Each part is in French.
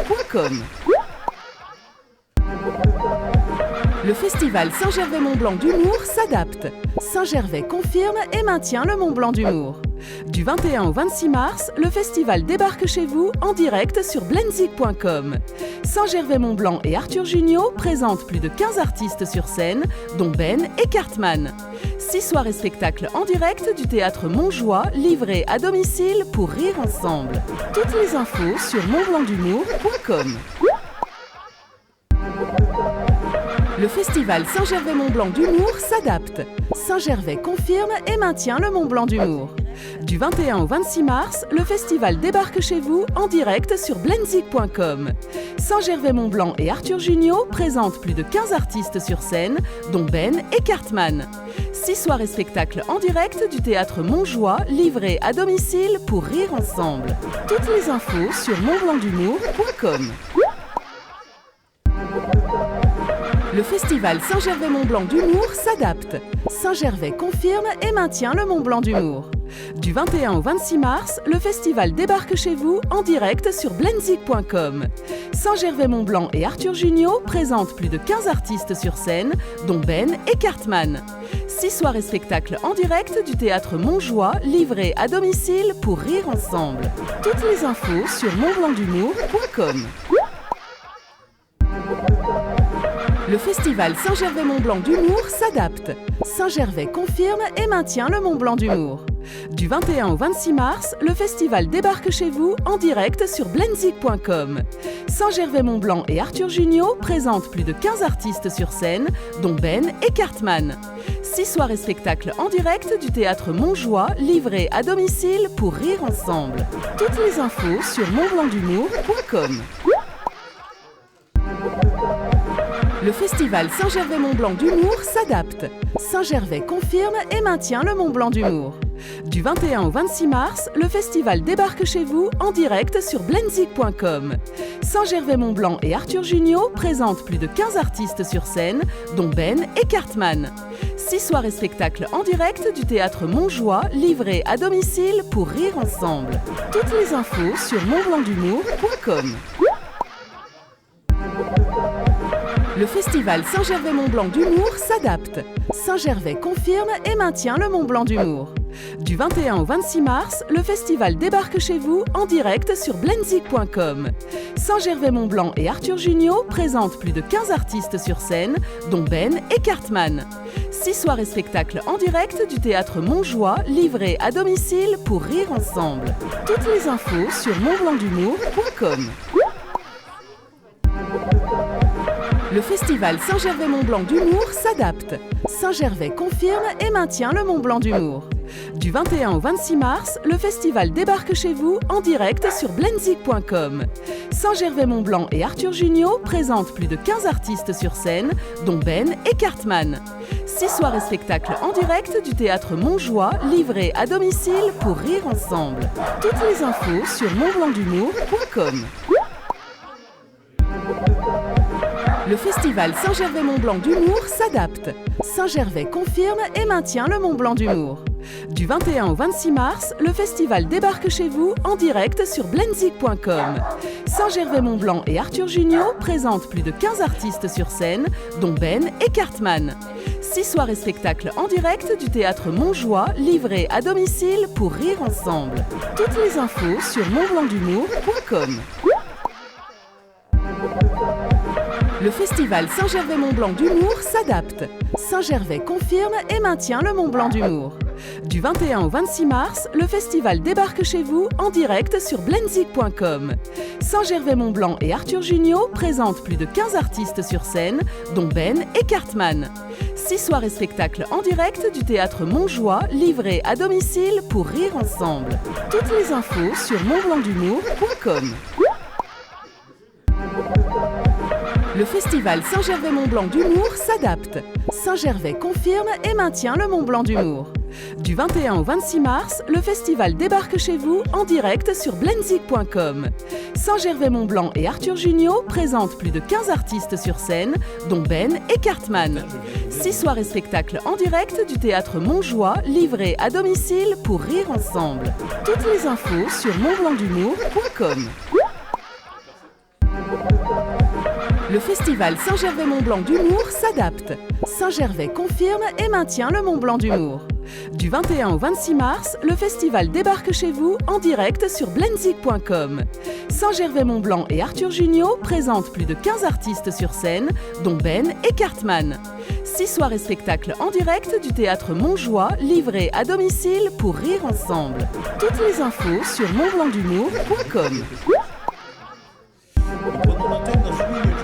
montblanc-du-mur.com. Le festival Saint-Gervais-Mont-Blanc d'humour s'adapte. Saint-Gervais confirme et maintient le Mont-Blanc d'humour. Du 21 au 26 mars, le festival débarque chez vous en direct sur blendzik.com. Saint-Gervais-Mont-Blanc et Arthur Junio présentent plus de 15 artistes sur scène, dont Ben et Cartman. 6 soirées spectacles en direct du théâtre Montjoie, livrés à domicile pour rire ensemble. Toutes les infos sur montblanc-du-mur.com. Le festival Saint-Gervais-Mont-Blanc d'humour s'adapte. Saint-Gervais confirme et maintient le Mont-Blanc d'humour. Du 21 au 26 mars, le festival débarque chez vous en direct sur blendzik.com. Saint-Gervais-Mont-Blanc et Arthur Junio présentent plus de 15 artistes sur scène, dont Ben et Cartman. 6 soirées spectacles en direct du théâtre Montjoie, livrés à domicile pour rire ensemble. Toutes les infos sur montblanc-du-mur.com. Le festival Saint-Gervais-Mont-Blanc d'humour s'adapte. Saint-Gervais confirme et maintient le Mont-Blanc d'humour. Du 21 au 26 mars, le festival débarque chez vous en direct sur blendzik.com. Saint-Gervais-Mont-Blanc et Arthur Junio présentent plus de 15 artistes sur scène, dont Ben et Cartman. 6 soirées spectacles en direct du théâtre Montjoie, livrés à domicile pour rire ensemble. Toutes les infos sur montblanc-du-mur.com. Le festival Saint-Gervais-Mont-Blanc d'humour s'adapte. Saint-Gervais confirme et maintient le Mont-Blanc d'humour. Du 21 au 26 mars, le festival débarque chez vous en direct sur blendzik.com. Saint-Gervais-Mont-Blanc et Arthur Junio présentent plus de 15 artistes sur scène, dont Ben et Cartman. 6 soirées spectacles en direct du théâtre Montjoie, livrés à domicile pour rire ensemble. Toutes les infos sur montblanc-du-mur.com. Le festival Saint-Gervais-Mont-Blanc d'humour s'adapte. Saint-Gervais confirme et maintient le Mont-Blanc d'humour. Du 21 au 26 mars, le festival débarque chez vous en direct sur blendzik.com. Saint-Gervais-Mont-Blanc et Arthur Junio présentent plus de 15 artistes sur scène, dont Ben et Cartman. 6 soirées spectacles en direct du théâtre Montjoie, livrés à domicile pour rire ensemble. Toutes les infos sur montblanc-du-mur.com. Le festival Saint-Gervais-Mont-Blanc d'humour s'adapte. Saint-Gervais confirme et maintient le Mont-Blanc d'humour. Du 21 au 26 mars, le festival débarque chez vous en direct sur blendzik.com. Saint-Gervais-Mont-Blanc et Arthur Junio présentent plus de 15 artistes sur scène, dont Ben et Cartman. 6 soirées spectacles en direct du théâtre Montjoie, livrés à domicile pour rire ensemble. Toutes les infos sur montblanc-du-mur.com. Le festival Saint-Gervais-Mont-Blanc d'humour s'adapte. Saint-Gervais confirme et maintient le Mont-Blanc d'humour. Du 21 au 26 mars, le festival débarque chez vous en direct sur blendzik.com. Saint-Gervais-Mont-Blanc et Arthur Junio présentent plus de 15 artistes sur scène, dont Ben et Cartman. 6 soirées spectacles en direct du théâtre Montjoie, livrés à domicile pour rire ensemble. Toutes les infos sur montblanc-du-mur.com. Le festival Saint-Gervais-Mont-Blanc d'humour s'adapte. Saint-Gervais confirme et maintient le Mont-Blanc d'humour. Du 21 au 26 mars, le festival débarque chez vous en direct sur blendzik.com. Saint-Gervais-Mont-Blanc et Arthur Junio présentent plus de 15 artistes sur scène, dont Ben et Cartman. 6 soirées spectacles en direct du théâtre Montjoie, livrés à domicile pour rire ensemble. Toutes les infos sur montblanc-du-mur.com. Le festival Saint-Gervais-Mont-Blanc d'humour s'adapte. Saint-Gervais confirme et maintient le Mont-Blanc d'humour. Du 21 au 26 mars, le festival débarque chez vous en direct sur blendzik.com. Saint-Gervais-Mont-Blanc et Arthur Junio présentent plus de 15 artistes sur scène, dont Ben et Cartman. 6 soirées spectacles en direct du théâtre Montjoie, livrés à domicile pour rire ensemble. Toutes les infos sur montblanc-du-mur.com. Le festival Saint-Gervais-Mont-Blanc d'humour s'adapte. Saint-Gervais confirme et maintient le Mont-Blanc d'humour. Du 21 au 26 mars, le festival débarque chez vous en direct sur blendzik.com. Saint-Gervais-Mont-Blanc et Arthur Junio présentent plus de 15 artistes sur scène, dont Ben et Cartman. 6 soirées spectacles en direct du théâtre Montjoie, livrés à domicile pour rire ensemble. Toutes les infos sur montblanc-du-mur.com. Le festival Saint-Gervais-Mont-Blanc d'humour s'adapte. Saint-Gervais confirme et maintient le Mont-Blanc d'humour. Du 21 au 26 mars, le festival débarque chez vous en direct sur blenzik.com. Saint-Gervais-Mont-Blanc et Arthur Junio présentent plus de 15 artistes sur scène, dont Ben et Cartman. 6 soirées spectacles en direct du théâtre Montjoie, livrés à domicile pour rire ensemble. Toutes les infos sur montblancdhumour.com.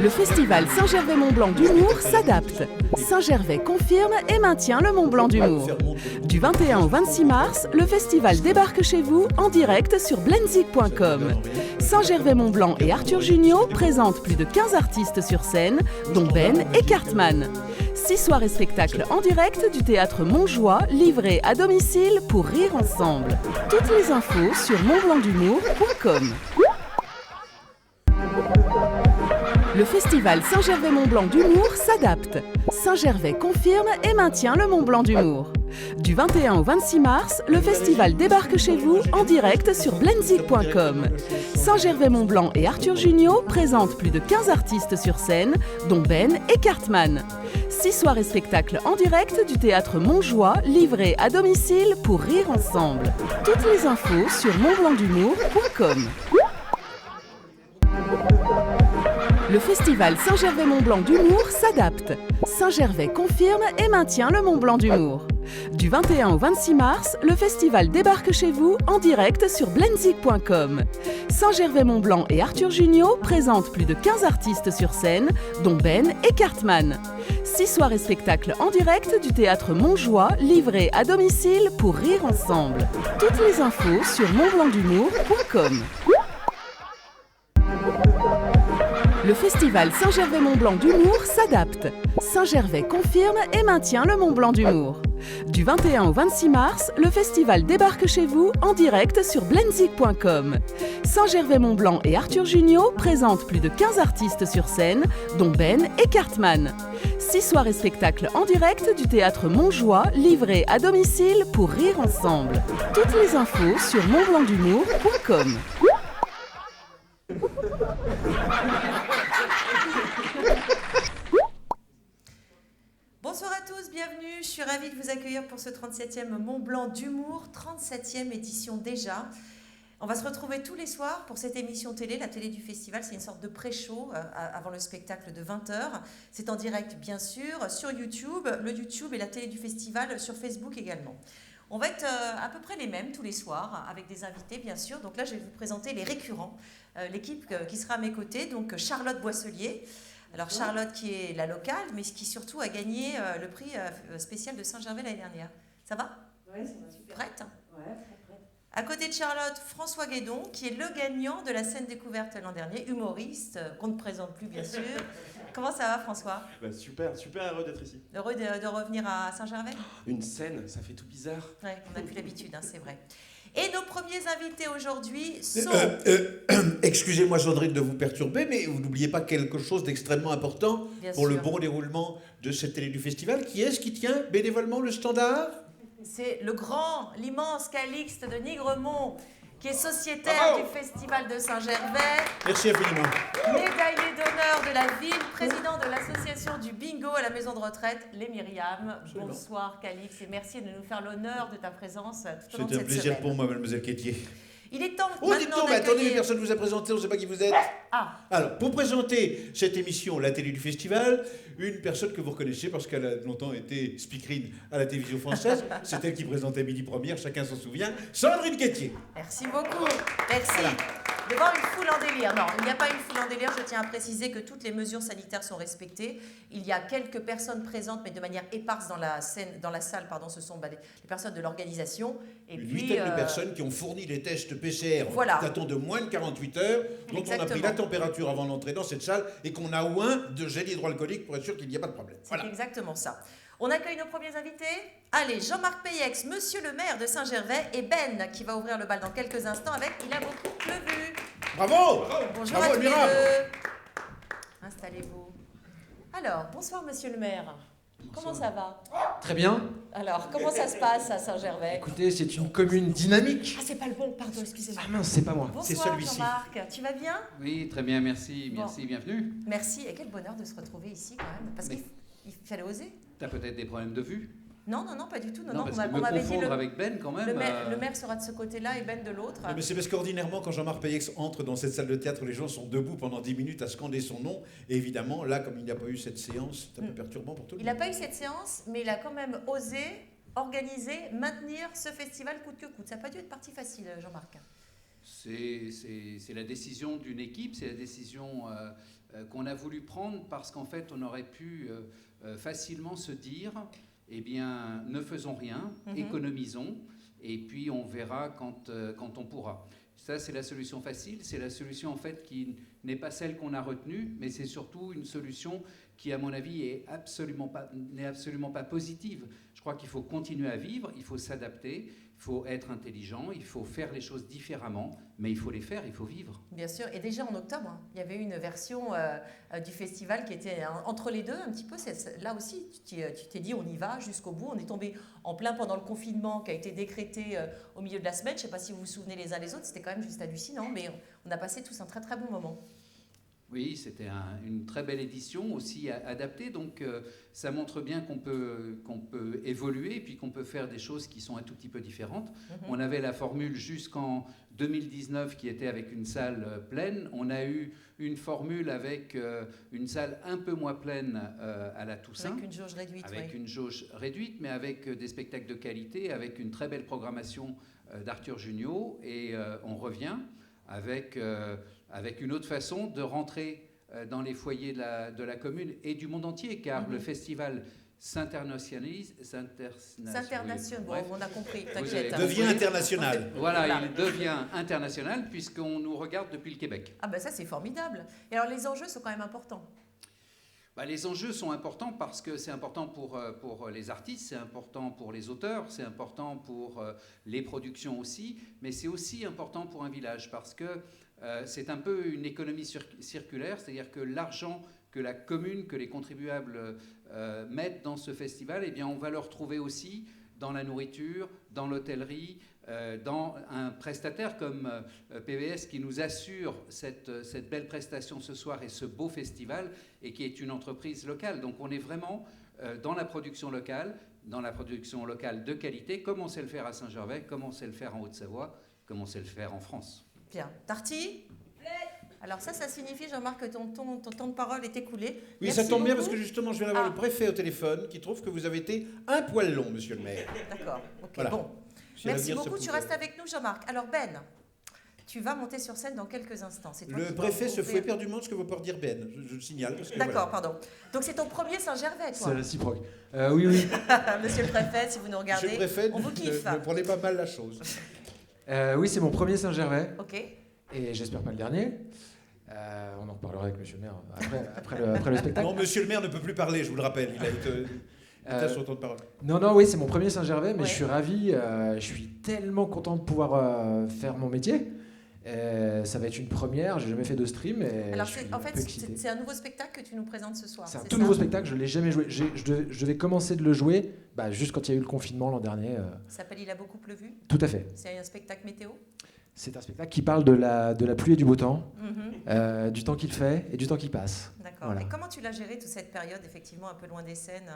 Le festival Saint-Gervais-Mont-Blanc d'humour s'adapte. Saint-Gervais confirme et maintient le Mont-Blanc d'humour. Du 21 au 26 mars, le festival débarque chez vous en direct sur blenzik.com. Saint-Gervais-Mont-Blanc et Arthur Junio présentent plus de 15 artistes sur scène, dont Ben et Cartman. 6 soirées spectacles en direct du théâtre Montjoie, livrés à domicile pour rire ensemble. Toutes les infos sur montblancdhumour.com. Le festival Saint-Gervais-Mont-Blanc d'humour s'adapte. Saint-Gervais confirme et maintient le Mont-Blanc d'humour. Du 21 au 26 mars, le festival débarque chez vous en direct sur blenzik.com. Saint-Gervais-Mont-Blanc et Arthur Junio présentent plus de 15 artistes sur scène, dont Ben et Cartman. 6 soirées spectacles en direct du théâtre Montjoie, livrés à domicile pour rire ensemble. Toutes les infos sur montblancdhumour.com. Le festival Saint-Gervais-Mont-Blanc d'humour s'adapte. Saint-Gervais confirme et maintient le Mont-Blanc d'humour. Du 21 au 26 mars, le festival débarque chez vous en direct sur blenzik.com. Saint-Gervais-Mont-Blanc et Arthur Junio présentent plus de 15 artistes sur scène, dont Ben et Cartman. 6 soirées spectacles en direct du théâtre Montjoie, livrés à domicile pour rire ensemble. Toutes les infos sur montblancdhumour.com. Le festival Saint-Gervais-Mont-Blanc d'humour s'adapte. Saint-Gervais confirme et maintient le Mont-Blanc d'humour. Du 21 au 26 mars, le festival débarque chez vous en direct sur blenzik.com. Saint-Gervais-Mont-Blanc et Arthur Junio présentent plus de 15 artistes sur scène, dont Ben et Cartman. 6 soirées spectacles en direct du théâtre Montjoie, livrés à domicile pour rire ensemble. Toutes les infos sur montblancdhumour.com. Bonsoir à tous, bienvenue. Je suis ravie de vous accueillir pour ce 37e Mont-Blanc d'humour, 37e édition déjà. On va se retrouver tous les soirs pour cette émission télé. La télé du festival, c'est une sorte de pré-show avant le spectacle de 20h. C'est en direct, bien sûr, sur YouTube, le YouTube et la télé du festival sur Facebook également. On va être à peu près les mêmes tous les soirs, avec des invités, bien sûr. Donc là, je vais vous présenter les récurrents, l'équipe qui sera à mes côtés. Donc Charlotte Boisselier. Alors Charlotte qui est la locale, mais qui surtout a gagné le prix spécial de Saint-Gervais l'année dernière. Ça va ? Oui, ça va super. Prête ? Ouais, prête. À côté de Charlotte, François Guédon, qui est le gagnant de la scène découverte l'an dernier, humoriste, qu'on ne présente plus bien sûr. Comment ça va François ? Super heureux d'être ici. Heureux de revenir à Saint-Gervais ? Une scène, ça fait tout bizarre. Oui, on n'a plus l'habitude, hein, c'est vrai. Et nos premiers invités aujourd'hui sont... Excusez-moi, Sandrine, de vous perturber, mais vous n'oubliez pas quelque chose d'extrêmement important Bien pour sûr. le bon déroulement de cette télé du festival. Qui est-ce qui tient bénévolement le standard ? C'est le grand, l'immense Calixte de Nigremont, qui est sociétaire du Festival de Saint-Gervais, Merci infiniment. médaillé d'honneur de la ville, président de l'association du bingo à la maison de retraite, les Myriam. Absolument. Bonsoir Calixte et merci de nous faire l'honneur de ta présence tout au long de C'est un cette plaisir semaine. pour moi, mademoiselle Quétier. Il est temps Oh, dites maintenant donc, mais attendez, d'accueillir... personne ne vous a présenté, on ne sait pas qui vous êtes. Ah, Alors, pour présenter cette émission, la télé du festival, une personne que vous reconnaissez parce qu'elle a longtemps été speakerine à la télévision française, c'est elle qui présentait Midi Première, chacun s'en souvient, Sandrine Quétier. merci beaucoup. Merci. Voilà. Devant une foule en délire. Non, il n'y a pas une foule en délire. Je tiens à préciser que toutes les mesures sanitaires sont respectées. Il y a quelques personnes présentes, mais de manière éparse dans la salle. Ce sont les personnes de l'organisation. Et Une puis, huitaine de personnes qui ont fourni les tests PCR Voilà. datant de moins de 48 heures, dont on a Exactement. pris la température avant d'entrer dans cette salle et qu'on a oint de gel hydroalcoolique pour être sûr qu'il n'y a pas de problème. c'est exactement ça. On accueille nos premiers invités. Allez, Jean-Marc Payex, monsieur le maire de Saint-Gervais, et Ben, qui va ouvrir le bal dans quelques instants avec « Il a beaucoup pleuvu ». Bravo. Bonjour Bravo, à tous les admirable. deux. Installez-vous. Alors, bonsoir monsieur le maire. Comment ça va? Très bien. Alors, comment ça se passe à Saint-Gervais? Écoutez, c'est une commune dynamique. Ah, c'est pas le bon, pardon, excusez-moi. Ah mince, c'est pas moi. C'est Bonsoir celui-ci. Jean-Marc, tu vas bien? Oui, très bien, merci, Bon. merci, bienvenue. Merci, et quel bonheur de se retrouver ici quand même, parce Mais- qu'il fallait oser. T'as peut-être des problèmes de vue? Non, pas du tout. Non, parce on que me m'avait dit confondre avec Ben quand même. le maire sera de ce côté-là et Ben de l'autre. Mais c'est parce qu'ordinairement, quand Jean-Marc Payex entre dans cette salle de théâtre, les gens sont debout pendant 10 minutes à scander son nom. Et évidemment, là, comme il n'y a pas eu cette séance, c'est un peu perturbant pour tout le Il monde. n'a pas eu cette séance, mais il a quand même osé organiser, maintenir ce festival coûte que coûte. Ça n'a pas dû être partie facile, Jean-Marc. C'est la décision d'une équipe, c'est la décision qu'on a voulu prendre parce qu'en fait, on aurait pu facilement se dire, eh bien, ne faisons rien, économisons, et puis on verra quand on pourra. Ça, c'est la solution facile, c'est la solution en fait qui n'est pas celle qu'on a retenue, mais c'est surtout une solution qui, à mon avis, n'est absolument pas positive. Je crois qu'il faut continuer à vivre, il faut s'adapter, il faut être intelligent, il faut faire les choses différemment, mais il faut les faire, il faut vivre. Bien sûr. Et déjà en octobre, il y avait eu une version du festival qui était entre les deux un petit peu. Là aussi, tu t'es dit on y va jusqu'au bout. On est tombé en plein pendant le confinement qui a été décrété au milieu de la semaine. Je ne sais pas si vous vous souvenez les uns les autres. C'était quand même juste hallucinant, mais on a passé tous un très très bon moment. Oui, c'était une très belle édition, aussi adaptée, donc ça montre bien qu'on peut évoluer et puis qu'on peut faire des choses qui sont un tout petit peu différentes. On avait la formule jusqu'en 2019 qui était avec une salle pleine. On a eu une formule avec une salle un peu moins pleine à la Toussaint. Avec une jauge réduite. Avec une jauge réduite, mais avec des spectacles de qualité, avec une très belle programmation d'Arthur Junio. Et on revient avec une autre façon de rentrer dans les foyers de la commune et du monde entier, car le festival s'internationalise. S'internationalise, Bref. on a compris, avez t'inquiète. compris. Devient international. Voilà, il devient international puisqu'on nous regarde depuis le Québec. Ah ben ça c'est formidable. Et alors les enjeux sont quand même importants. Les enjeux sont importants parce que c'est important pour les artistes, c'est important pour les auteurs, c'est important pour les productions aussi, mais c'est aussi important pour un village parce que c'est un peu une économie circulaire, c'est-à-dire que l'argent que la commune, que les contribuables mettent dans ce festival, eh bien, on va le retrouver aussi dans la nourriture, dans l'hôtellerie, dans un prestataire comme PBS qui nous assure cette belle prestation ce soir et ce beau festival et qui est une entreprise locale. Donc on est vraiment dans la production locale de qualité, comme on sait le faire à Saint-Gervais, comme on sait le faire en Haute-Savoie, comme on sait le faire en France. Bien. Tarty? Alors ça signifie, Jean-Marc, que ton temps de parole est écoulé. Oui, Merci ça tombe bien beaucoup. parce que justement, je viens d'avoir Ah. le préfet au téléphone qui trouve que vous avez été un poil long, monsieur le maire. D'accord, ok, Voilà. bon. Si Merci l'avenir se beaucoup, tu pouvait. restes avec nous, Jean-Marc. Alors Ben, tu vas monter sur scène dans quelques instants. C'est toi Le qui vas préfet se ouvrir- fout éperdument de ce que veut pas dire Ben. Je le signale. Parce que D'accord, voilà. pardon. Donc c'est ton premier Saint-Gervais, toi. C'est réciproque. Oui, oui. Monsieur le préfet, si vous nous Monsieur regardez, le préfet, on vous kiffe. ne prenez pas mal la chose. Oui, c'est mon premier Saint-Gervais. Ok. Et j'espère pas le dernier. On en reparlera avec monsieur le maire après le spectacle. Non, monsieur le maire ne peut plus parler, je vous le rappelle. Il a son temps de parole. Non, oui, c'est mon premier Saint-Gervais, mais Ouais. je suis ravi. Je suis tellement content de pouvoir faire mon métier. Ça va être une première, j'ai jamais fait de stream. Et Alors je suis en un peu fait, excité. c'est un nouveau spectacle que tu nous présentes ce soir. C'est un c'est tout ça nouveau spectacle, je l'ai jamais joué. Je devais commencer de le jouer juste quand il y a eu le confinement l'an dernier. Ça s'appelle Il a beaucoup plu. Tout à fait. C'est un spectacle météo. C'est un spectacle qui parle de la pluie et du beau temps, Mhm. du temps qu'il fait et du temps qui passe. D'accord. Voilà. Et comment tu l'as géré toute cette période, effectivement, un peu loin des scènes?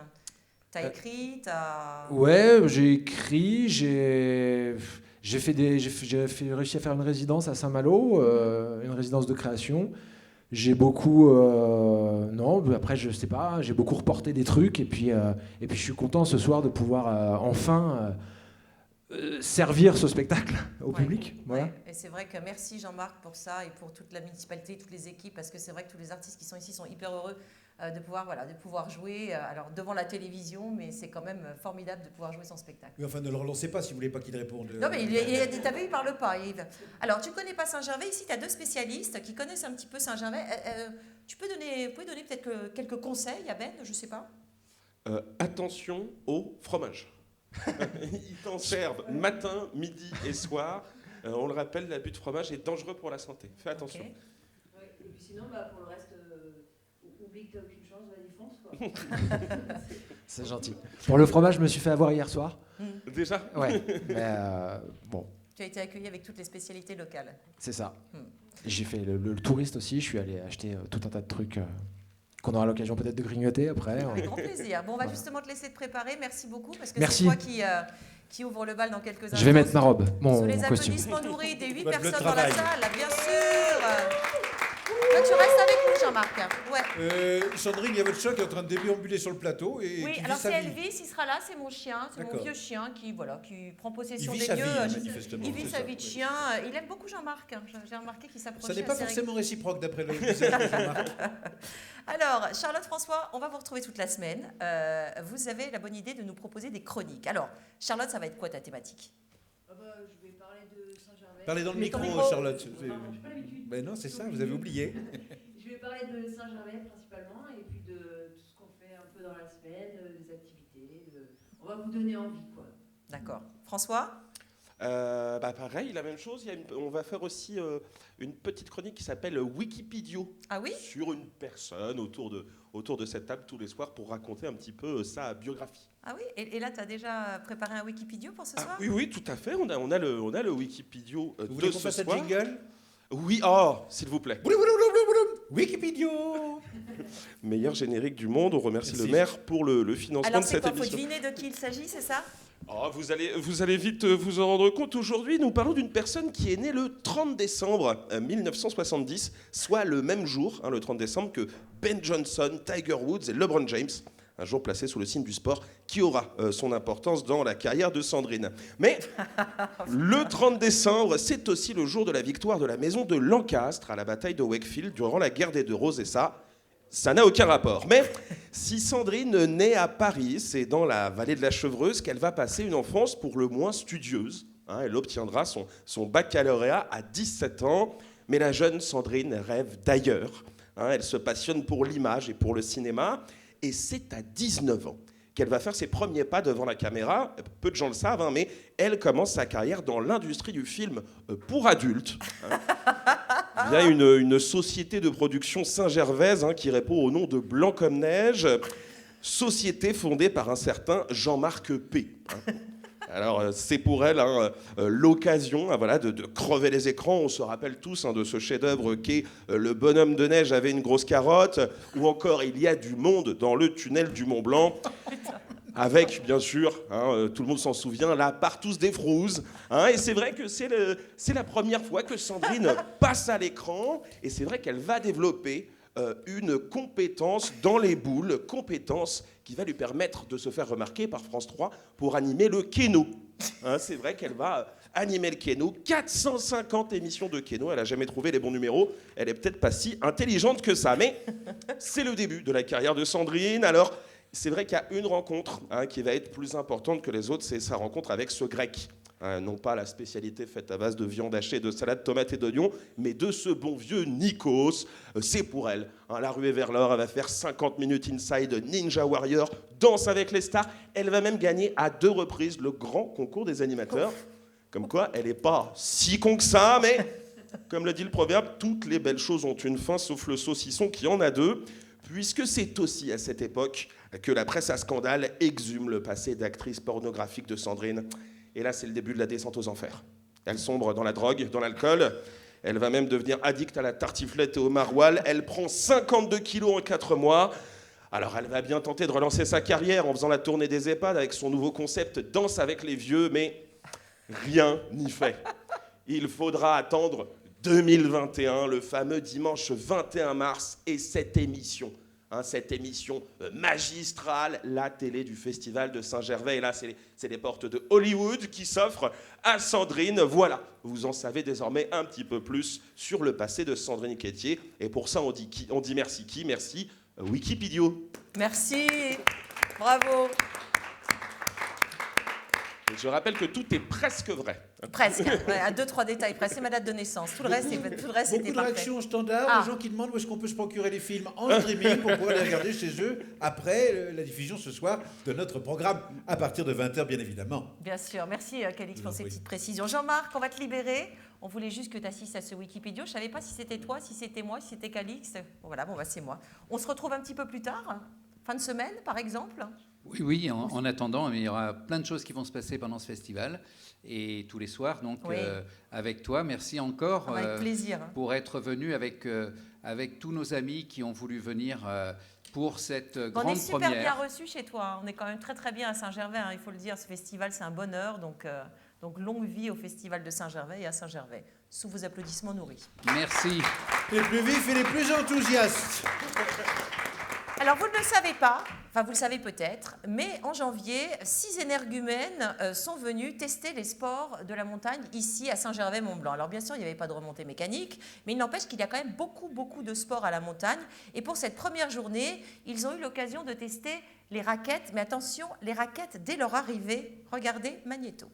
T'as écrit, t'as... Ouais, j'ai écrit, j'ai réussi à faire une résidence à Saint-Malo, une résidence de création. J'ai beaucoup, non, après je sais pas, j'ai beaucoup reporté des trucs et puis je suis content ce soir de pouvoir enfin servir ce spectacle au Ouais, public. Voilà. ouais. Et c'est vrai que merci Jean-Marc pour ça et pour toute la municipalité, toutes les équipes, parce que c'est vrai que tous les artistes qui sont ici sont hyper heureux de pouvoir jouer alors devant la télévision, mais c'est quand même formidable de pouvoir jouer son spectacle. Oui, enfin, ne le relancez pas si vous voulez pas qu'il réponde. Non, mais t'as vu, il parle pas, Yves. Alors, tu connais pas Saint-Gervais. Ici, tu as deux spécialistes qui connaissent un petit peu Saint-Gervais. Vous pouvez donner peut-être quelques conseils à Ben, je sais pas. Attention au fromage. Ils t'en servent matin, midi et soir. On le rappelle, l'abus de fromage est dangereux pour la santé. Fais attention. Ok. Ouais, et puis sinon, pour le reste, Oublie que t'as aucune chance, vas-y fonce quoi. C'est gentil. Pour le fromage, je me suis fait avoir hier soir. Déjà? Ouais. Mais bon, Tu as été accueilli avec toutes les spécialités locales. c'est ça. J'ai fait le touriste aussi. Je suis allé acheter tout un tas de trucs qu'on aura l'occasion peut-être de grignoter après. Avec grand plaisir. Bon, on va justement te laisser te préparer. Merci beaucoup parce que Merci. c'est toi qui ouvre le bal dans quelques instants. Je vais mettre ma robe, Sous mon les costume. applaudissements nourris des 8 Le personnes dans travail. la salle, bien sûr. Toi, tu restes avec nous, Jean-Marc. Ouais. Sandrine, il y a votre chat qui est en train de déambuler sur le plateau. Et Oui, qui alors vit sa c'est vie. Elvis, il sera là, c'est mon chien, c'est mon D'accord. vieux chien qui prend possession Il vit des sa lieux. vie, manifestement, Il vit c'est sa ça. vie de chien. Il aime beaucoup Jean-Marc. J'ai remarqué qu'il s'approchait. Ça n'est pas assez forcément réciproque d'après le visage de Jean-Marc. Alors, Charlotte François, on va vous retrouver toute la semaine. Vous avez la bonne idée de nous proposer des chroniques. Alors, Charlotte, ça va être quoi ta thématique? Je vais parler de Saint-Gervais. Parlez dans le Mais ton micro, micro. Charlotte. Pardon, j'ai pas l'habitude. Ben non, c'est ça, vous avez oublié. Je vais parler de Saint-Gervais principalement et puis de tout ce qu'on fait un peu dans la semaine, des activités. On va vous donner envie quoi. D'accord. François? Pareil, la même chose. On va faire aussi une petite chronique qui s'appelle Wikipedio. Ah oui? Sur une personne autour de cette table tous les soirs pour raconter un petit peu sa biographie. Ah oui? Et là, tu as déjà préparé un Wikipédia pour ce soir? Oui, oui, tout à fait. On a le Wikipedio Vous de voulez qu'on ce fasse un soir. jingle? Oui, s'il vous plaît. Wikipédia. Meilleur générique du monde. On remercie Merci. le maire pour le financement Alors, de c'est cette quoi? Faut émission. deviner de qui il s'agit, c'est ça? Vous allez vite vous en rendre compte. Aujourd'hui, nous parlons d'une personne qui est née le 30 décembre 1970, soit le même jour, le 30 décembre, que Ben Johnson, Tiger Woods et LeBron James, un jour placé sous le signe du sport, qui aura son importance dans la carrière de Sandrine. Mais le 30 décembre, c'est aussi le jour de la victoire de la maison de Lancastre à la bataille de Wakefield durant la guerre des Deux Roses, et ça n'a aucun rapport. Mais si Sandrine naît à Paris, c'est dans la vallée de la Chevreuse qu'elle va passer une enfance pour le moins studieuse. Elle obtiendra son baccalauréat à 17 ans. Mais la jeune Sandrine rêve d'ailleurs. Elle se passionne pour l'image et pour le cinéma. Et c'est à 19 ans qu'elle va faire ses premiers pas devant la caméra. Peu de gens le savent, mais elle commence sa carrière dans l'industrie du film pour adultes. Via une société de production Saint-Gervaise qui répond au nom de Blanc comme neige, société fondée par un certain Jean-Marc P. Alors c'est pour elle l'occasion de crever les écrans. On se rappelle tous de ce chef-d'œuvre qu'est Le bonhomme de neige avait une grosse carotte, ou encore Il y a du monde dans le tunnel du Mont Blanc. Avec, bien sûr, tout le monde s'en souvient, la partouze des Frouzes. Et c'est vrai que c'est la première fois que Sandrine passe à l'écran. Et c'est vrai qu'elle va développer une compétence dans les boules, compétence qui va lui permettre de se faire remarquer par France 3 pour animer le Kéno. C'est vrai qu'elle va animer le Kéno. 450 émissions de Kéno. Elle n'a jamais trouvé les bons numéros. Elle est peut-être pas si intelligente que ça. Mais c'est le début de la carrière de Sandrine. Alors, c'est vrai qu'il y a une rencontre qui va être plus importante que les autres, c'est sa rencontre avec ce grec. Non pas la spécialité faite à base de viande hachée, de salade, tomates et d'oignons, mais de ce bon vieux Nikos. C'est pour elle. La ruée vers l'or, elle va faire 50 minutes inside Ninja Warrior, Danse avec les stars. Elle va même gagner à 2 reprises le grand concours des animateurs. Comme quoi, elle n'est pas si con que ça, mais comme le dit le proverbe, toutes les belles choses ont une fin, sauf le saucisson qui en a 2. Puisque c'est aussi à cette époque que la presse à scandale exhume le passé d'actrice pornographique de Sandrine. Et là, c'est le début de la descente aux enfers. Elle sombre dans la drogue, dans l'alcool. Elle va même devenir addicte à la tartiflette et au maroilles. Elle prend 52 kilos en 4 mois. Alors, elle va bien tenter de relancer sa carrière en faisant la tournée des EHPAD avec son nouveau concept « Danse avec les vieux », mais rien n'y fait. Il faudra attendre 2021, le fameux dimanche 21 mars, et cette émission magistrale, la télé du Festival de Saint-Gervais. Et là, c'est les portes de Hollywood qui s'offrent à Sandrine. Voilà, vous en savez désormais un petit peu plus sur le passé de Sandrine Quétier. Et pour ça, on dit merci qui? Merci Wikipédia. Merci, bravo. Et je rappelle que tout est presque vrai. Presque, à 2-3 détails près. C'est ma date de naissance. Tout le reste, c'était Beaucoup parfait. de réactions standards, des gens qui demandent où est-ce qu'on peut se procurer les films en streaming pour pouvoir les regarder chez eux après la diffusion ce soir de notre programme à partir de 20h, bien évidemment. Bien sûr. Merci, Calix, pour ces Oui. petites précisions. Jean-Marc, on va te libérer. On voulait juste que tu assistes à ce Wikipédia. Je ne savais pas si c'était toi, si c'était moi, si c'était Calix. Bon, voilà, c'est moi. On se retrouve un petit peu plus tard, fin de semaine par exemple. Oui, en attendant, il y aura plein de choses qui vont se passer pendant ce festival et tous les soirs. Donc, oui. Avec toi, merci encore avec plaisir. Pour être venu avec tous nos amis qui ont voulu venir pour cette grande première. On est super bien reçus chez toi. On est quand même très très bien à Saint-Gervais. Il faut le dire, ce festival, c'est un bonheur. Donc longue vie au Festival de Saint-Gervais et à Saint-Gervais. Sous vos applaudissements nourris. Merci. Les plus vifs et les plus enthousiastes. Alors, vous ne le savez pas, enfin vous le savez peut-être, mais en janvier, 6 énergumènes sont venus tester les sports de la montagne ici à Saint-Gervais-Mont-Blanc. Alors bien sûr, il n'y avait pas de remontée mécanique, mais il n'empêche qu'il y a quand même beaucoup de sports à la montagne. Et pour cette première journée, ils ont eu l'occasion de tester les raquettes. Mais attention, les raquettes dès leur arrivée, regardez, magnéto.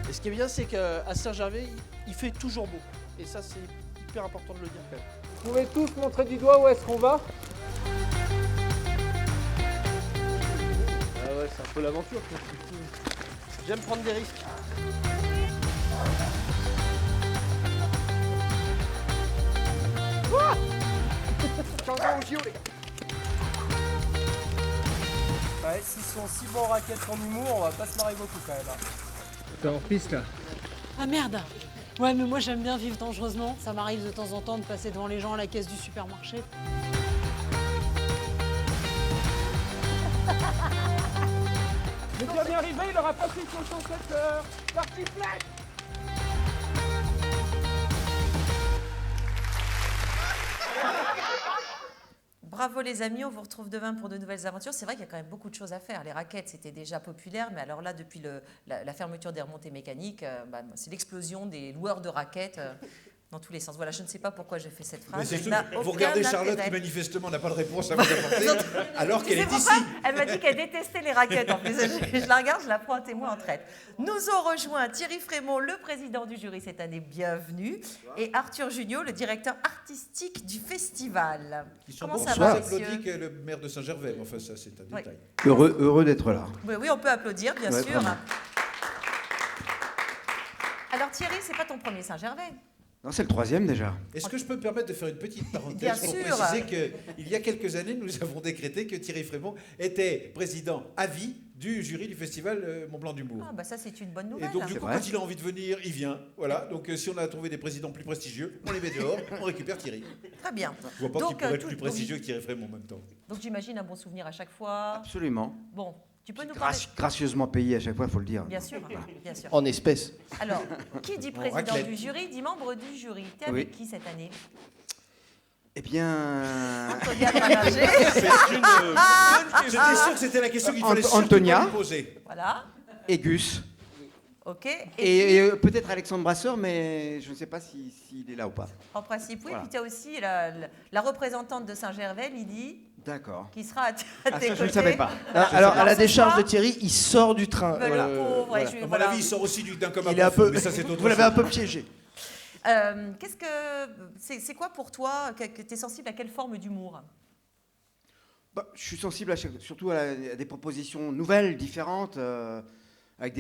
Et ce qui est bien, c'est qu'à Saint-Gervais, il fait toujours beau. Et ça, c'est hyper important de le dire quand même. Vous pouvez tous montrer du doigt où est-ce qu'on va? Ah ouais, c'est un peu l'aventure. J'aime prendre des risques. Changement au JO, les gars. Ouais, s'ils sont si bons en raquettes qu'en humour, on va pas se marrer beaucoup quand même. T'es en piste là? Ah merde! Ouais, mais moi j'aime bien vivre dangereusement. Ça m'arrive de temps en temps de passer devant les gens à la caisse du supermarché. Le dernier arrivé, il aura pas pris son chaussettes parti flat. Bravo les amis, on vous retrouve demain pour de nouvelles aventures. C'est vrai qu'il y a quand même beaucoup de choses à faire. Les raquettes, c'était déjà populaire, mais alors là, depuis la fermeture des remontées mécaniques, c'est l'explosion des loueurs de raquettes dans tous les sens. Voilà, je ne sais pas pourquoi j'ai fait cette phrase. Mais c'est vous regardez Charlotte qui manifestement n'a pas de réponse à vous apporter, alors qu'elle est ici. Elle m'a dit qu'elle détestait les raquettes. En plus, je la regarde, je la prends à témoin en traite. Nous ont rejoint Thierry Frémont, le président du jury cette année, bienvenue, et Arthur Junio, le directeur artistique du festival. Comment ça va, applaudit que le maire de Saint-Gervais, mais enfin ça c'est un détail. Heureux d'être là. Oui, on peut applaudir, bien sûr. Vraiment. Alors Thierry, c'est pas ton premier Saint-Gervais. Non, c'est le 3e déjà. Est-ce que je peux me permettre de faire une petite parenthèse Bien pour sûr. préciser qu'il y a quelques années, nous avons décrété que Thierry Frémont était président à vie du jury du festival Mont-Blanc d'humour. Ah bah ça c'est une bonne nouvelle. Et donc du coup, quand il a envie de venir, il vient. Voilà. Donc si on a trouvé des présidents plus prestigieux, on les met dehors, on récupère Thierry. Très bien. Je vois pas qu'il pourrait être plus prestigieux que Thierry Frémont en même temps. Donc j'imagine un bon souvenir à chaque fois. Absolument. Bon, tu peux nous parler... Gracieusement payé à chaque fois, il faut le dire. Bien sûr, bien sûr. En espèces. Alors, qui dit président du jury, dit membre du jury. T'es avec qui cette année? Eh bien... Antonia Banerjee. J'étais sûr que c'était la question qu'il fallait Antonia. poser. Voilà. Et Gus. Ok. Et peut-être Alexandre Brasseur, mais je ne sais pas s'il est là ou pas. En principe, oui. Voilà. Puis tu as aussi la représentante de Saint-Gervais, Lydie. D'accord. Qui sera à tes côtés. Ça, je ne savais pas. Alors, à la décharge de Thierry, il sort du train. Le pauvre. Voilà. À mon avis, il sort aussi d'un commun. Mais ça, c'est autre Vous l'avez un peu piégé. C'est quoi pour toi que tu es sensible à quelle forme d'humour? Je suis sensible surtout à des propositions nouvelles, différentes, avec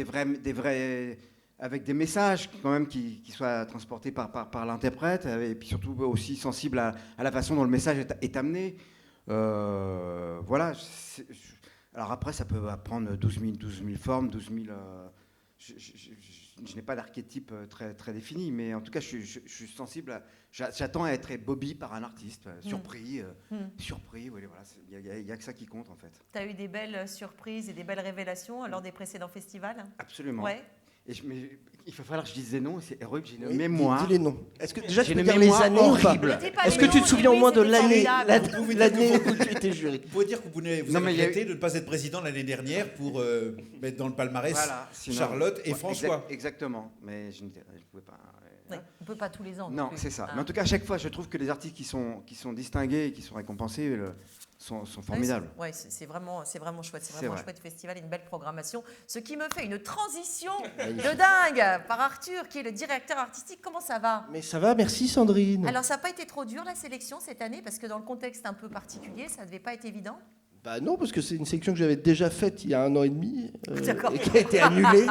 avec des messages quand même qui soient transportés par l'interprète, et puis surtout aussi sensible à la façon dont le message est amené. Voilà. Alors après, ça peut prendre 12 000 formes, 12 000... Je n'ai pas d'archétype très défini, mais en tout cas, je suis sensible. J'attends à être ébobbi par un artiste, surpris. Oui, voilà, il n'y a que ça qui compte en fait. Tu as eu des belles surprises et des belles révélations lors des précédents festivals? Absolument. Ouais. Mais il va falloir que je dise des noms, c'est héroïque, j'ai une mémoire. Dis les noms. Est-ce que déjà tu peux une dire les mémoire années ou pas? horrible. Est-ce que tu te souviens au moins de l'année où tu étais jury? Vous pouvez dire que vous avez regretté de ne pas être président l'année dernière pour mettre dans le palmarès Charlotte et François. Exactement, mais je ne pouvais pas. Oui, on ne peut pas tous les ans. Non, c'est ça. Mais en tout cas, à chaque fois, je trouve que les artistes qui sont distingués et qui sont récompensés sont formidables. Oui, c'est vraiment chouette. C'est vraiment un chouette festival et une belle programmation. Ce qui me fait une transition de dingue par Arthur, qui est le directeur artistique. Comment ça va? Mais ça va, merci Sandrine. Alors, ça n'a pas été trop dur la sélection cette année, parce que dans le contexte un peu particulier, ça ne devait pas être évident? Bah non, parce que c'est une sélection que j'avais déjà faite il y a 1 an et demi, D'accord. et qui a été annulée,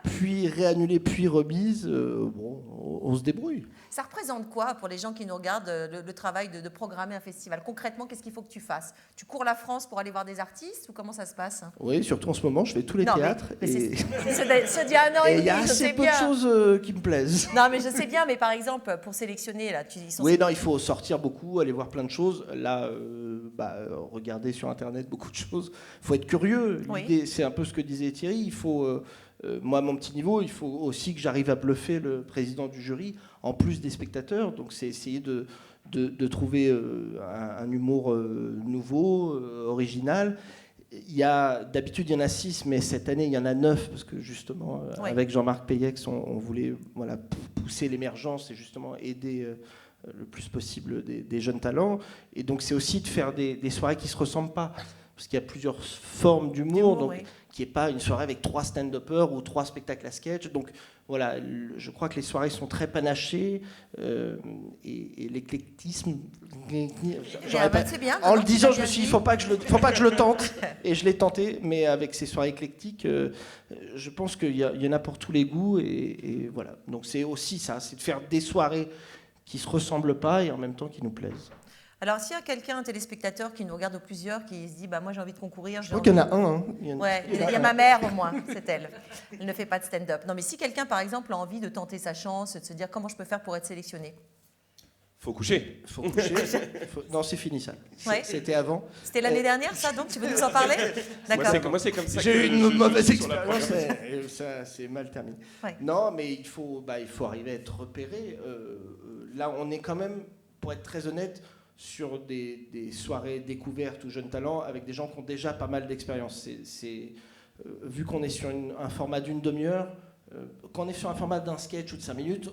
puis réannulée, puis remise. Bon, on se débrouille. Ça représente quoi pour les gens qui nous regardent le travail de programmer un festival? Concrètement, qu'est-ce qu'il faut que tu fasses? Tu cours la France pour aller voir des artistes ou comment ça se passe? Oui, surtout en ce moment, je fais tous les théâtres. Mais et c'est d'il y a 1 an et il demi, y a je sais assez peu de bien. choses qui me plaisent. Non, mais je sais bien, mais par exemple, pour sélectionner, là, ils sont... Oui, non, il faut sortir beaucoup, aller voir plein de choses. Là, regarder sur Internet beaucoup de choses. Il faut être curieux. Oui. L'idée, c'est un peu ce que disait Thierry. Il faut, moi, à mon petit niveau, il faut aussi que j'arrive à bluffer le président du jury, en plus des spectateurs. Donc, c'est essayer de trouver un humour nouveau, original. D'habitude, il y en a 6, mais cette année, il y en a 9, parce que justement, Oui. avec Jean-Marc Peyex, on voulait pousser l'émergence et justement aider le plus possible des jeunes talents. Et donc, c'est aussi de faire des soirées qui ne se ressemblent pas, parce qu'il y a plusieurs formes d'humour, donc oui. qui n'est pas une soirée avec 3 stand-uppers ou 3 spectacles à sketch. Donc, voilà, je crois que les soirées sont très panachées et l'éclectisme. C'est bien. En le disant, je me suis dit, faut pas que je le tente, et je l'ai tenté. Mais avec ces soirées éclectiques, je pense qu'il y en a pour tous les goûts, et voilà. Donc c'est aussi ça, c'est de faire des soirées qui se ressemblent pas et en même temps qui nous plaisent. Alors, s'il y a quelqu'un, un téléspectateur qui nous regarde ou plusieurs, qui se dit moi j'ai envie de concourir. Je crois qu'il y en a un. Ouais, il y a ma mère au moins, c'est elle. Elle ne fait pas de stand-up. Non, mais si quelqu'un, par exemple, a envie de tenter sa chance, de se dire comment je peux faire pour être sélectionné. Faut coucher. Non, c'est fini ça. Ouais. C'était avant. C'était l'année dernière, ça, donc tu veux nous en parler? D'accord. Moi, c'est comme ça. J'ai eu une mauvaise sur la expérience. programmation. Et ça, c'est mal terminé. Ouais. Non, mais il faut arriver à être repéré. Là, on est quand même, pour être très honnête, sur des soirées découvertes ou jeunes talents avec des gens qui ont déjà pas mal d'expérience. Vu qu'on est sur un format d'une demi-heure, quand on est sur un format d'un sketch ou de 5 minutes,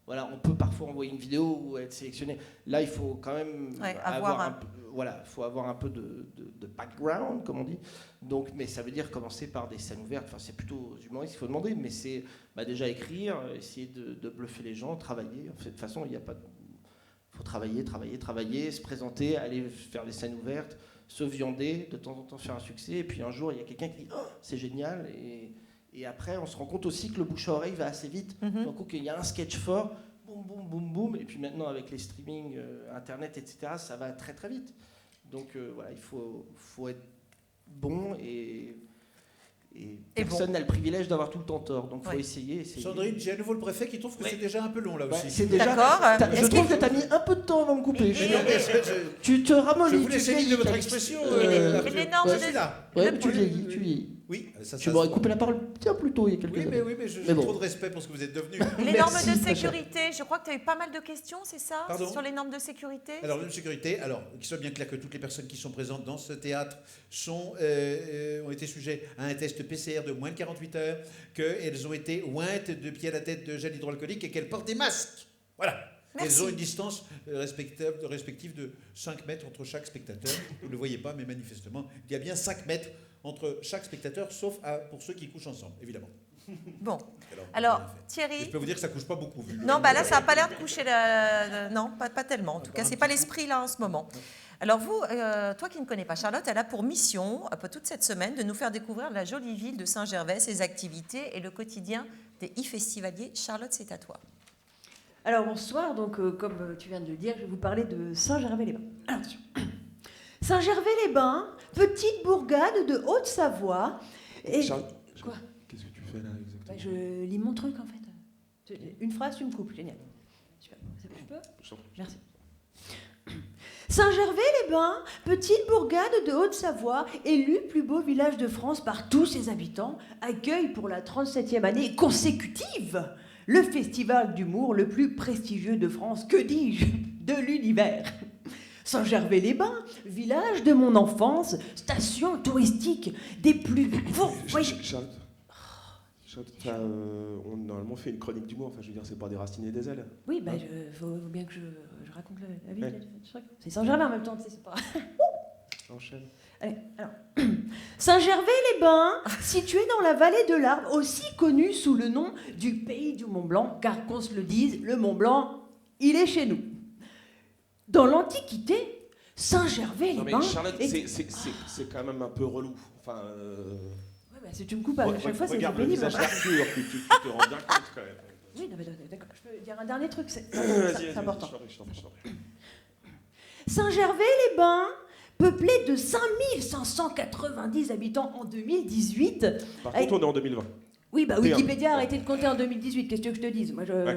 voilà, on peut parfois envoyer une vidéo ou être sélectionné. Là, il faut quand même avoir un peu de background, comme on dit. Donc, mais ça veut dire commencer par des scènes ouvertes. Enfin, c'est plutôt aux humoristes qu'il faut demander, mais c'est déjà écrire, essayer de bluffer les gens, travailler. En fait, de toute façon, il n'y a pas de... Il faut travailler, se présenter, aller faire des scènes ouvertes, se viander, de temps en temps faire un succès. Et puis un jour, il y a quelqu'un qui dit « Oh, c'est génial !» Et après, on se rend compte aussi que le bouche à oreille va assez vite. Donc, il y a un sketch fort, boum, boum, boum, boum. Et puis maintenant, avec les streamings, Internet, etc., ça va très, très vite. Donc, voilà, il faut être bon et personne n'a le privilège d'avoir tout le temps tort. Donc, il faut essayer. Sandrine, j'ai à nouveau le préfet qui trouve que c'est déjà un peu long, là aussi. C'est déjà... D'accord. Je trouve que tu as mis un peu de temps avant de couper. Tu te ramollis. Je vous laisse de votre expression. Les normes je suis là. Ouais, tu vieillis. Oui, tu m'aurais coupé la parole bien plus tôt il y a quelques années. Oui, mais j'ai trop de respect pour ce que vous êtes devenu. Les normes de sécurité, je crois que tu as eu pas mal de questions, c'est ça? Pardon? Sur les normes de sécurité? Alors, les normes de sécurité, qu'il soit bien clair que toutes les personnes qui sont présentes dans ce théâtre ont été sujets à un test PCR de moins de 48 heures, qu'elles ont été ointes de pied à la tête de gel hydroalcoolique et qu'elles portent des masques. Voilà. Merci. Elles ont une distance respective de 5 mètres entre chaque spectateur. Vous ne le voyez pas, mais manifestement, il y a bien 5 mètres entre chaque spectateur, sauf pour ceux qui couchent ensemble, évidemment. Bon. Alors, Thierry... Et je peux vous dire que ça ne couche pas beaucoup. Non, là, ça n'a pas l'air de coucher... Non, pas tellement. En tout cas, ce n'est pas l'esprit, là, en ce moment. Alors vous, toi qui ne connais pas Charlotte, elle a pour mission, toute cette semaine, de nous faire découvrir la jolie ville de Saint-Gervais, ses activités et le quotidien des e-festivaliers. Charlotte, c'est à toi. Alors bonsoir, donc comme tu viens de le dire, je vais vous parler de Saint-Gervais-les-Bains. Alors attention. Saint-Gervais-les-Bains, petite bourgade de Haute-Savoie. Et... Quoi? Qu'est-ce que tu fais là exactement? Je lis mon truc en fait. Une phrase, tu me coupes, génial. Super. Je peux? Merci. Saint-Gervais-les-Bains, petite bourgade de Haute-Savoie, élu plus beau village de France par tous ses habitants, accueille pour la 37e année consécutive le festival d'humour le plus prestigieux de France, que dis-je, de l'univers. Saint-Gervais-les-Bains, village de mon enfance, station touristique des plus... on a normalement fait une chronique d'humour, enfin je veux dire, c'est pas déraciner des ailes. Oui, bah, faut bien que je raconte la vie. Ouais. C'est Saint-Gervais en même temps, tu sais, c'est pas... Enchaîne. Allez, alors. Saint-Gervais-les-Bains, situé dans la vallée de l'Arve, aussi connu sous le nom du pays du Mont-Blanc, car qu'on se le dise, le Mont-Blanc, il est chez nous. Dans l'Antiquité, Saint-Gervais-les-Bains. Non mais Charlotte, et- c'est quand même un peu relou. Enfin, Ouais, bah, si tu me coupes à chaque fois, c'est regarde le pénible. visage d'Arthur, tu te rends bien compte quand même. Oui, non, mais d'accord. Je peux dire un dernier truc, c'est important. Je t'en prie. Saint-Gervais-les-Bains, peuplé de 5590 habitants en 2018. Par contre, on est en 2020. Oui, bah Rien. Wikipédia a arrêté de compter en 2018. Qu'est-ce que tu veux que je te dise? Moi, tu vois,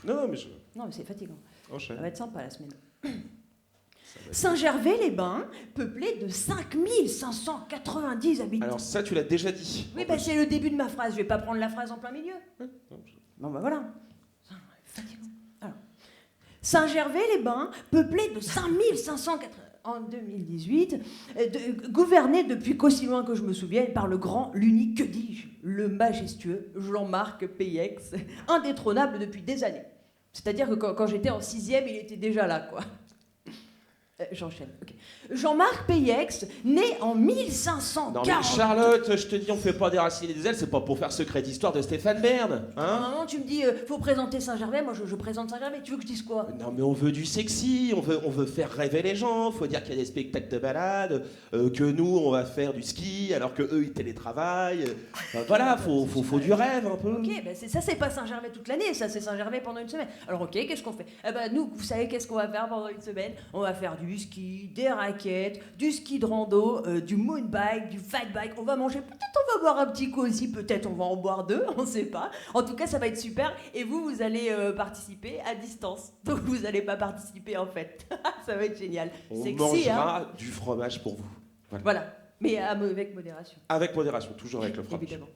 Non, mais je... Non, mais c'est fatigant. Enchaîne. Ça va être sympa la semaine. Saint-Gervais-les-Bains, peuplé de 5590 habitants. Alors ça, tu l'as déjà dit. Oui, bah c'est le début de ma phrase. Je vais pas prendre la phrase en plein milieu. Bon, bah voilà. Fatigant. Alors, Saint-Gervais-les-Bains, peuplé de 5580 en 2018, gouverné depuis qu'aussi loin que je me souvienne par le grand, l'unique, que dis-je, le majestueux Jean-Marc Péyex, indétrônable depuis des années. C'est-à-dire que quand j'étais en 6e, il était déjà là, quoi. J'enchaîne. Okay. Jean-Marc Péyex, né en 1540. Non mais Charlotte, je te dis, on fait pas déraciner des ailes, c'est pas pour faire secret d'histoire de Stéphane Bern. Hein? Maman, tu me dis, faut présenter Saint-Gervais, moi je présente Saint-Gervais, tu veux que je dise quoi? Non mais on veut du sexy, on veut faire rêver les gens, faut dire qu'il y a des spectacles de balade, que nous on va faire du ski alors que eux ils télétravaillent. Voilà, faut du rêve un peu. Ok, bah ça c'est pas Saint-Gervais toute l'année, ça c'est Saint-Gervais pendant une semaine. Alors ok, qu'est-ce qu'on fait? Eh ben, nous, vous savez qu'est-ce qu'on va faire pendant une semaine? On va faire du ski, des raquettes, du ski de rando, du moon bike, du fat bike. On va manger, peut-être on va boire un petit coup aussi, peut-être on va en boire deux, on sait pas. En tout cas, ça va être super. Et vous allez participer à distance. Donc vous allez pas participer en fait. Ça va être génial. On Sexy, mangera hein. du fromage pour vous. Voilà. Mais avec modération. Avec modération, toujours avec le fromage. Évidemment.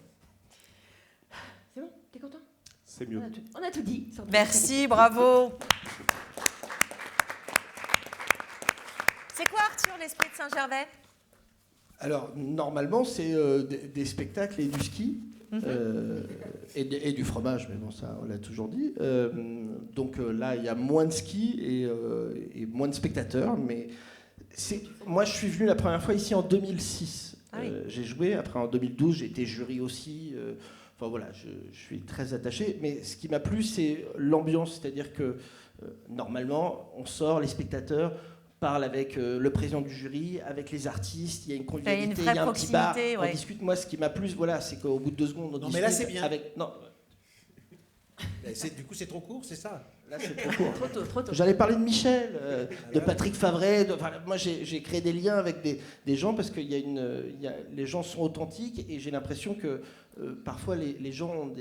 C'est bon? T'es content? C'est mieux. On a tout dit. Merci, bravo. C'est quoi, Arthur, l'esprit de Saint-Gervais? Alors, normalement, c'est des spectacles et du ski. Et du fromage, mais bon, ça, on l'a toujours dit. Donc là, il y a moins de ski et moins de spectateurs. Mais moi, je suis venu la première fois ici en 2006. J'ai joué. Après, en 2012, j'ai été jury aussi. Enfin, voilà, je suis très attaché. Mais ce qui m'a plu, c'est l'ambiance. C'est-à-dire que, normalement, on sort, les spectateurs parle avec le président du jury, avec les artistes, il y a une convivialité, il y a un petit bar, on discute. Moi, ce qui m'a plu, voilà, c'est qu'au bout de 2 secondes, on discute. Non, mais là, c'est bien. Non. Du coup, c'est trop court, c'est ça? Là, c'est trop court. Trop tôt. J'allais parler de Michel, de Patrick Favret. Moi, j'ai créé des liens avec des gens parce que les gens sont authentiques et j'ai l'impression que parfois les gens ont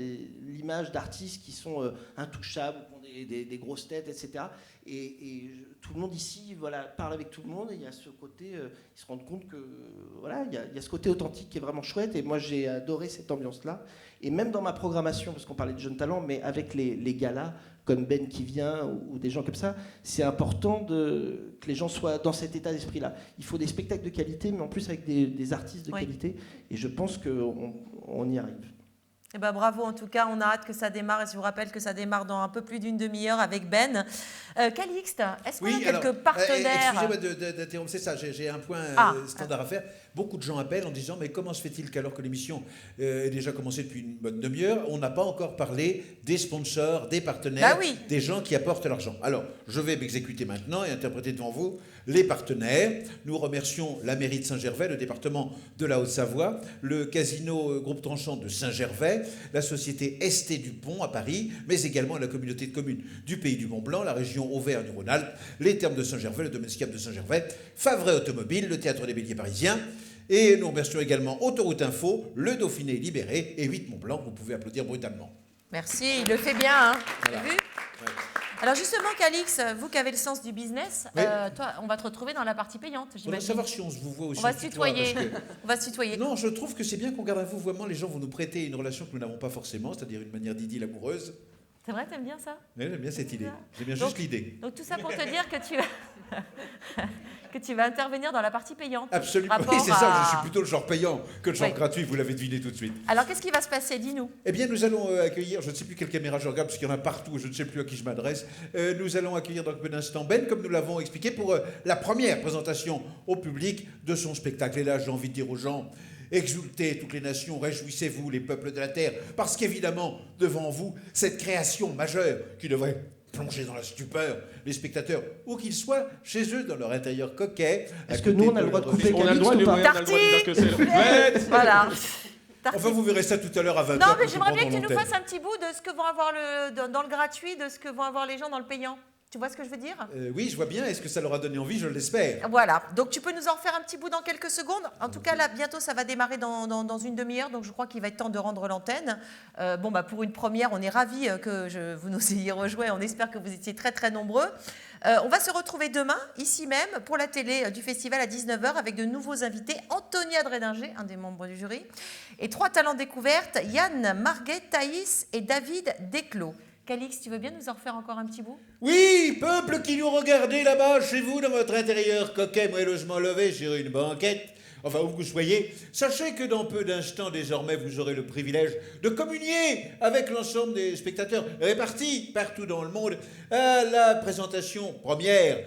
l'image d'artistes qui sont intouchables, qui ont des grosses têtes, etc. Et tout le monde ici, voilà, parle avec tout le monde et il y a ce côté, ils se rendent compte que voilà, il y a ce côté authentique qui est vraiment chouette. Et moi, j'ai adoré cette ambiance-là. Et même dans ma programmation, parce qu'on parlait de jeunes talents, mais avec les galas comme Ben qui vient ou des gens comme ça, c'est important que les gens soient dans cet état d'esprit-là. Il faut des spectacles de qualité, mais en plus avec des artistes de qualité. Et je pense qu'on y arrive. Eh ben, bravo, en tout cas, on a hâte que ça démarre. Et je vous rappelle que ça démarre dans un peu plus d'une demi-heure avec Ben. Calixte, est-ce qu'on a quelques partenaires? Excusez-moi d'interrompre, c'est ça, j'ai un point standard à faire. Beaucoup de gens appellent en disant, mais comment se fait-il qu'alors que l'émission est déjà commencée depuis une bonne demi-heure, on n'a pas encore parlé des sponsors, des partenaires, des gens qui apportent l'argent? Alors, je vais m'exécuter maintenant et interpréter devant vous les partenaires. Nous remercions la mairie de Saint-Gervais, le département de la Haute-Savoie, le casino Groupe Tranchant de Saint-Gervais, la société ST Dupont à Paris, mais également la communauté de communes du Pays du Mont-Blanc, la région Auvergne-Rhône-Alpes, les Thermes de Saint-Gervais, le domaine skiable de Saint-Gervais, Favret Automobile, le Théâtre des Béliers Parisiens. Et nous remercions également Autoroute Info, le Dauphiné Libéré et 8 Mont-Blanc. Vous pouvez applaudir brutalement. Merci, il le fait bien. Hein. Voilà. T'as vu? Alors justement, Calix, vous qui avez le sens du business, toi, on va te retrouver dans la partie payante, On va j'imagine. savoir si on se vous voit aussi. On va se tutoyer. On va se tutoyer. Non, je trouve que c'est bien qu'on garde un vouvoiement. Les gens vont nous prêter une relation que nous n'avons pas forcément, c'est-à-dire une manière d'idylle amoureuse. C'est vrai, t'aimes bien ça? Oui, j'aime bien cette idée. J'aime bien juste l'idée. Donc tout ça pour te dire que tu vas intervenir dans la partie payante. Absolument. Oui, c'est ça. Je suis plutôt le genre payant que le genre gratuit. Vous l'avez deviné tout de suite. Alors qu'est-ce qui va se passer? Dis-nous. Eh bien, nous allons accueillir, je ne sais plus quelle caméra je regarde, parce qu'il y en a partout, je ne sais plus à qui je m'adresse. Nous allons accueillir dans un instant Ben, comme nous l'avons expliqué, pour la première présentation au public de son spectacle. Et là, j'ai envie de dire aux gens, exultez toutes les nations, réjouissez-vous les peuples de la terre, parce qu'évidemment, devant vous, cette création majeure qui devrait plongés dans la stupeur, les spectateurs, où qu'ils soient, chez eux, dans leur intérieur coquet. Est-ce que nous, on a le droit de couper On a le droit de dire que c'est le fait. Voilà. Enfin, vous verrez ça tout à l'heure à 20h. Non, mais j'aimerais bien que tu nous fasses un petit bout de ce que vont avoir dans le gratuit, de ce que vont avoir les gens dans le payant. Tu vois ce que je veux dire? Oui, je vois bien. Est-ce que ça leur a donné envie? Je l'espère. Voilà. Donc, tu peux nous en refaire un petit bout dans quelques secondes. En tout cas, là, bientôt, ça va démarrer dans une demi-heure. Donc, je crois qu'il va être temps de rendre l'antenne. Pour une première, on est ravis que vous nous ayez rejoints. On espère que vous étiez très, très nombreux. On va se retrouver demain, ici même, pour la télé du festival à 19h, avec de nouveaux invités. Antonia Drédinger, un des membres du jury. Et 3 talents découvertes, Yann, Marguerite, Thaïs et David Desclos. Calix, tu veux bien nous en refaire encore un petit bout? Oui, peuple qui nous regardez là-bas, chez vous, dans votre intérieur coquet, moelleusement levé sur une banquette, enfin où que vous soyez, sachez que dans peu d'instants, désormais, vous aurez le privilège de communier avec l'ensemble des spectateurs répartis partout dans le monde à la présentation, première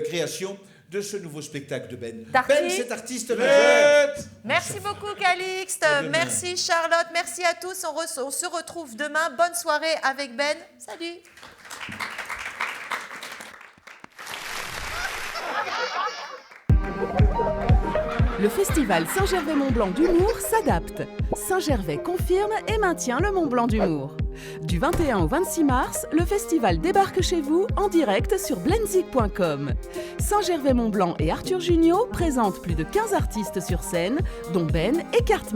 création de ce nouveau spectacle de Ben. Ben, cet artiste majeur. Merci beaucoup, Calixte. Merci, Charlotte. Merci à tous. On se retrouve demain. Bonne soirée avec Ben. Salut. Le festival Saint-Gervais-Mont-Blanc d'humour s'adapte. Saint-Gervais confirme et maintient le Mont-Blanc d'humour. Du 21 au 26 mars, le festival débarque chez vous en direct sur blenzik.com. Saint-Gervais-Mont-Blanc et Arthur Junio présentent plus de 15 artistes sur scène, dont Ben et Cartman.